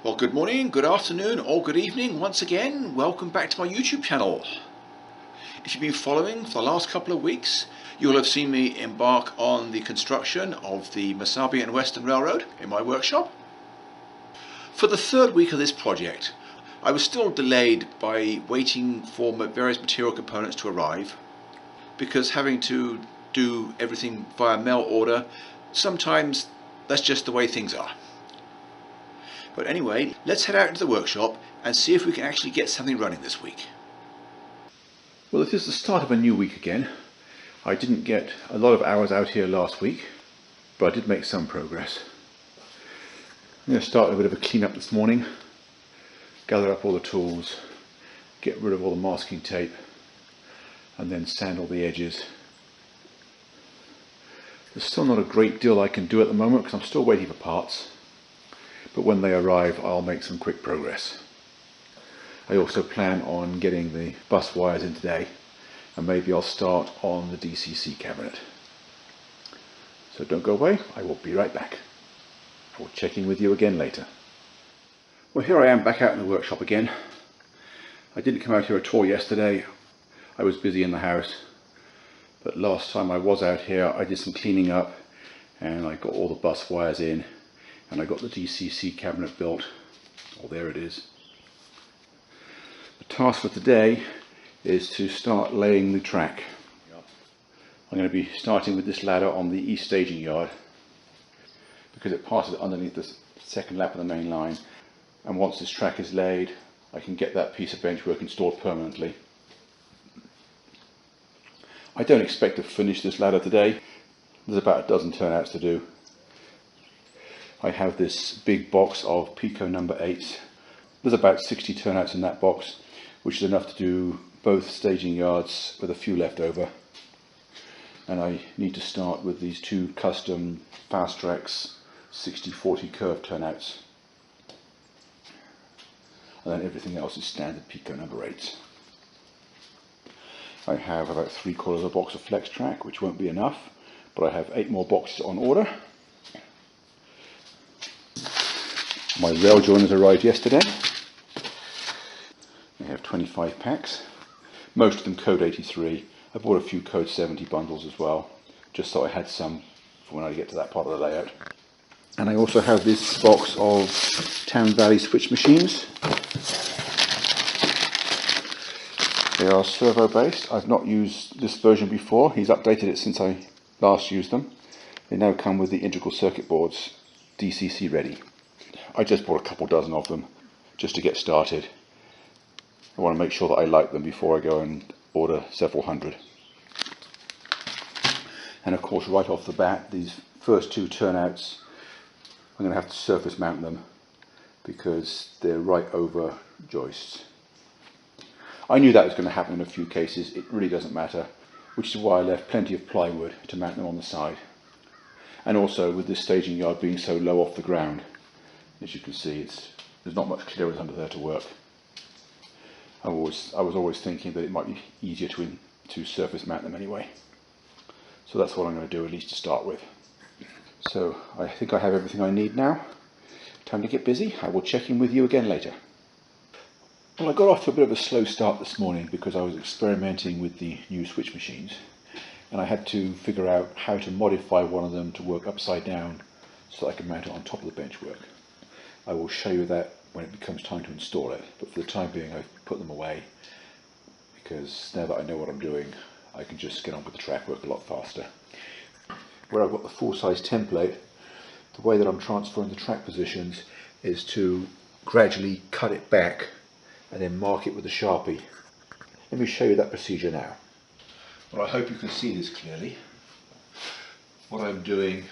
Well, good morning, good afternoon, or good evening once again. Welcome back to my YouTube channel. If you've been following for the last couple of weeks, you'll have seen me embark on the construction of the Missabe and Western Railroad in my workshop. For the third week of this project, I was still delayed by waiting for various material components to arrive, because having to do everything via mail order, sometimes that's just the way things are. But anyway, let's head out into the workshop and see if we can actually get something running this week. Well, it is the start of a new week again. I didn't get a lot of hours out here last week, but I did make some progress. I'm going to start a bit of a clean-up this morning, gather up all the tools, get rid of all the masking tape, and then sand all the edges. There's still not a great deal I can do at the moment because I'm still waiting for parts. But when they arrive, I'll make some quick progress. I also plan on getting the bus wires in today, and maybe I'll start on the DCC cabinet. So don't go away, I will be right back. I'll check in with you again later. Well, here I am back out in the workshop again. I didn't come out here at all yesterday. I was busy in the house. But last time I was out here, I did some cleaning up and I got all the bus wires in. And I got the DCC cabinet built. Oh, there it is. The task for today is to start laying the track. I'm going to be starting with this ladder on the east staging yard because it passes underneath the second lap of the main line. And once this track is laid, I can get that piece of benchwork installed permanently. I don't expect to finish this ladder today. There's about a dozen turnouts to do. I have this big box of Pico number 8s. There's about 60 turnouts in that box, which is enough to do both staging yards with a few left over. And I need to start with these two custom Fast Tracks 60-40 curve turnouts. And then everything else is standard Pico number 8s. I have about 3/4 of a box of Flex Track, which won't be enough, but I have 8 more boxes on order. My rail joiners arrived yesterday. They have 25 packs, most of them code 83. I bought a few code 70 bundles as well, just so I had some for when I get to that part of the layout. And I also have this box of Town Valley switch machines. They are servo based. I've not used this version before. He's updated it since I last used them. They now come with the integral circuit boards DCC ready. I just bought a couple dozen of them just to get started. I want to make sure that I like them before I go and order several hundred. And of course, right off the bat, these first 2 turnouts, I'm going to have to surface mount them because they're right over joists. I knew that was going to happen in a few cases. It really doesn't matter, which is why I left plenty of plywood to mount them on the side. And also, with this staging yard being so low off the ground, as you can see, there's not much clearance under there to work. I was always thinking that it might be easier to surface mount them anyway. So that's what I'm going to do, at least to start with. So I think I have everything I need now. Time to get busy. I will check in with you again later. Well, I got off to a bit of a slow start this morning because I was experimenting with the new switch machines. And I had to figure out how to modify one of them to work upside down so that I can mount it on top of the benchwork. I will show you that when it becomes time to install it, but for the time being I've put them away because now that I know what I'm doing, I can just get on with the track work a lot faster. Where I've got the full-size template, the way that I'm transferring the track positions is to gradually cut it back and then mark it with a Sharpie. Let me show you that procedure now. Well, I hope you can see this clearly. What I'm doing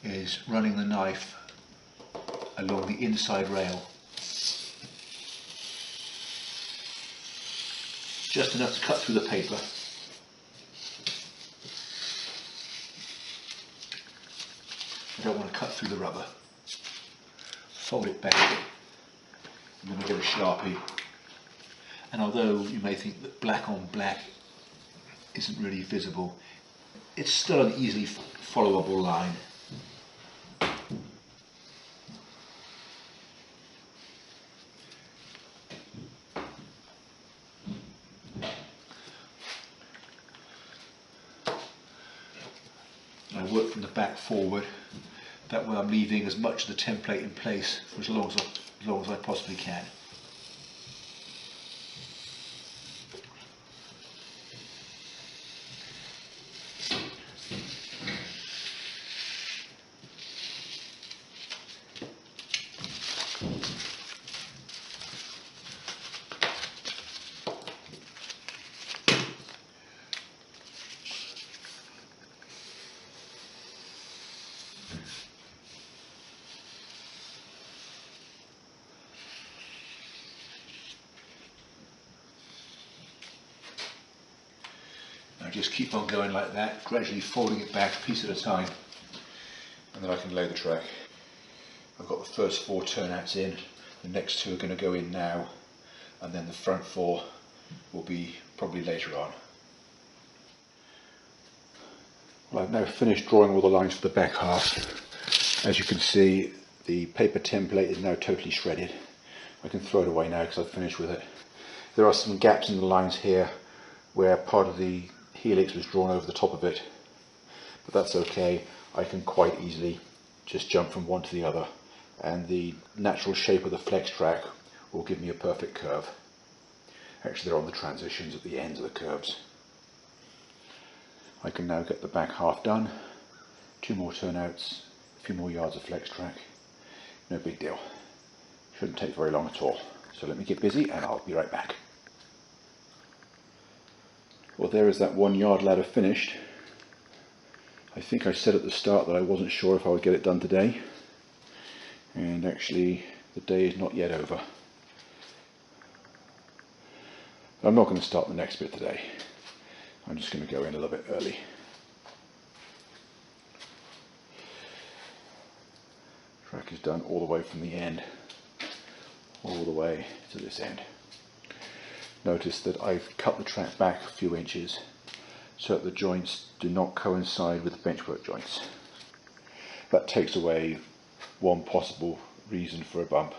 is running the knife along the inside rail, just enough to cut through the paper. I don't want to cut through the rubber. Fold it back, and then I get a Sharpie. And although you may think that black on black isn't really visible, it's still an easily followable line. work from the back forward. That way I'm leaving as much of the template in place for as long as I possibly can. Now just keep on going like that, gradually folding it back a piece at a time, and then I can lay the track. I've got the first 4 turnouts in, the next 2 are going to go in now, and then the front 4 will be probably later on. Well, I've now finished drawing all the lines for the back half. As you can see, the paper template is now totally shredded. I can throw it away now because I've finished with it. There are some gaps in the lines here where part of the helix was drawn over the top of it, but that's okay. I can quite easily just jump from one to the other, and the natural shape of the flex track will give me a perfect curve. Actually, they're on the transitions at the ends of the curves. I can now get the back half done. 2 more turnouts, a few more yards of flex track. No big deal. Shouldn't take very long at all. So let me get busy and I'll be right back. Well, there is that 1 yard ladder finished. I think I said at the start that I wasn't sure if I would get it done today, and actually the day is not yet over. I'm not going to start the next bit today. I'm just going to go in a little bit early. Track is done all the way from the end, all the way to this end. Notice that I've cut the track back a few inches so that the joints do not coincide with the benchwork joints. That takes away one possible reason for a bump.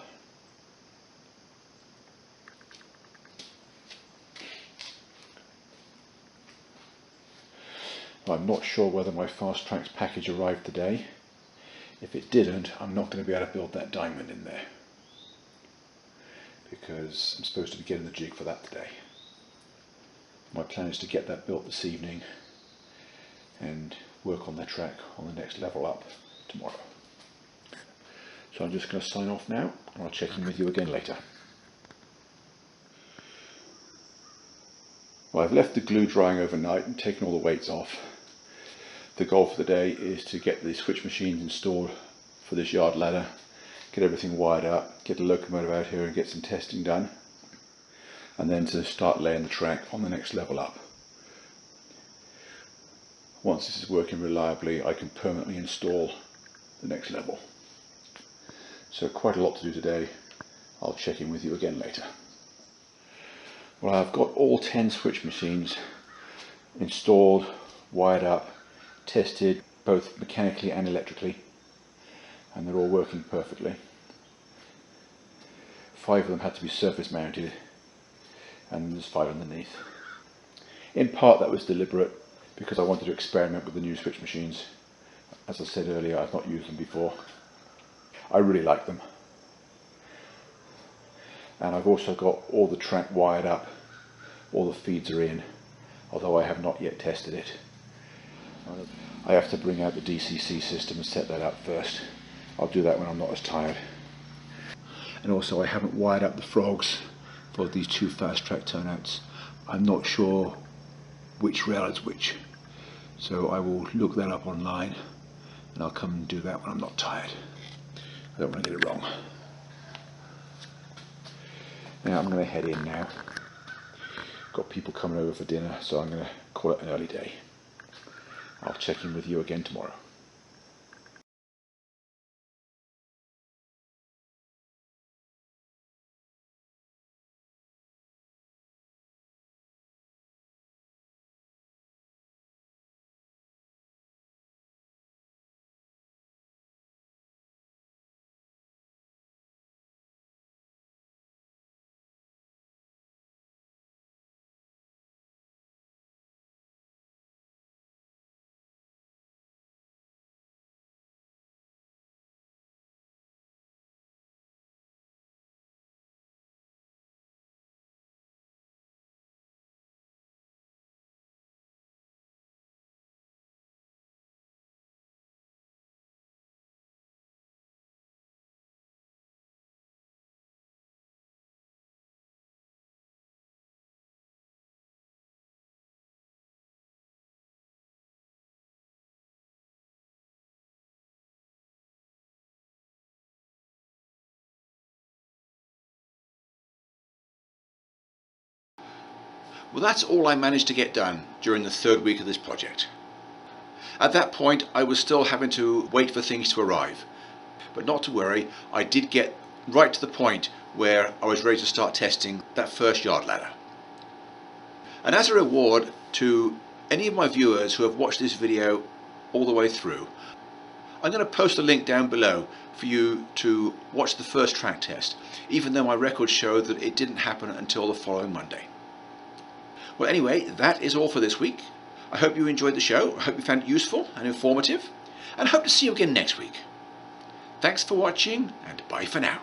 I'm not sure whether my Fast Tracks package arrived today. If it didn't, I'm not going to be able to build that diamond in there, because I'm supposed to be getting the jig for that today. My plan is to get that built this evening and work on the track on the next level up tomorrow. So I'm just going to sign off now, and I'll check in with you again later. Well, I've left the glue drying overnight and taken all the weights off. The goal for the day is to get the switch machines installed for this yard ladder, get everything wired up, get the locomotive out here and get some testing done, and then to start laying the track on the next level up. Once this is working reliably, I can permanently install the next level. So quite a lot to do today. I'll check in with you again later. Well, I've got all 10 switch machines installed, wired up, tested both mechanically and electrically, and they're all working perfectly. 5 of them had to be surface mounted, and there's 5 underneath. In part that was deliberate, because I wanted to experiment with the new switch machines. As I said earlier, I've not used them before. I really like them. And I've also got all the track wired up, all the feeds are in, although I have not yet tested it. I have to bring out the DCC system and set that up first. I'll do that when I'm not as tired. And also I haven't wired up the frogs for these 2 fast track turnouts. I'm not sure which rail is which, so I will look that up online and I'll come and do that when I'm not tired. I don't want to get it wrong. Now I'm going to head in now. Got people coming over for dinner, so I'm going to call it an early day. I'll check in with you again tomorrow. Well, that's all I managed to get done during the third week of this project. At that point, I was still having to wait for things to arrive. But not to worry, I did get right to the point where I was ready to start testing that first yard ladder. And as a reward to any of my viewers who have watched this video all the way through, I'm going to post a link down below for you to watch the first track test, even though my records show that it didn't happen until the following Monday. Well, anyway, that is all for this week. I hope you enjoyed the show. I hope you found it useful and informative, and I hope to see you again next week. Thanks for watching, and bye for now.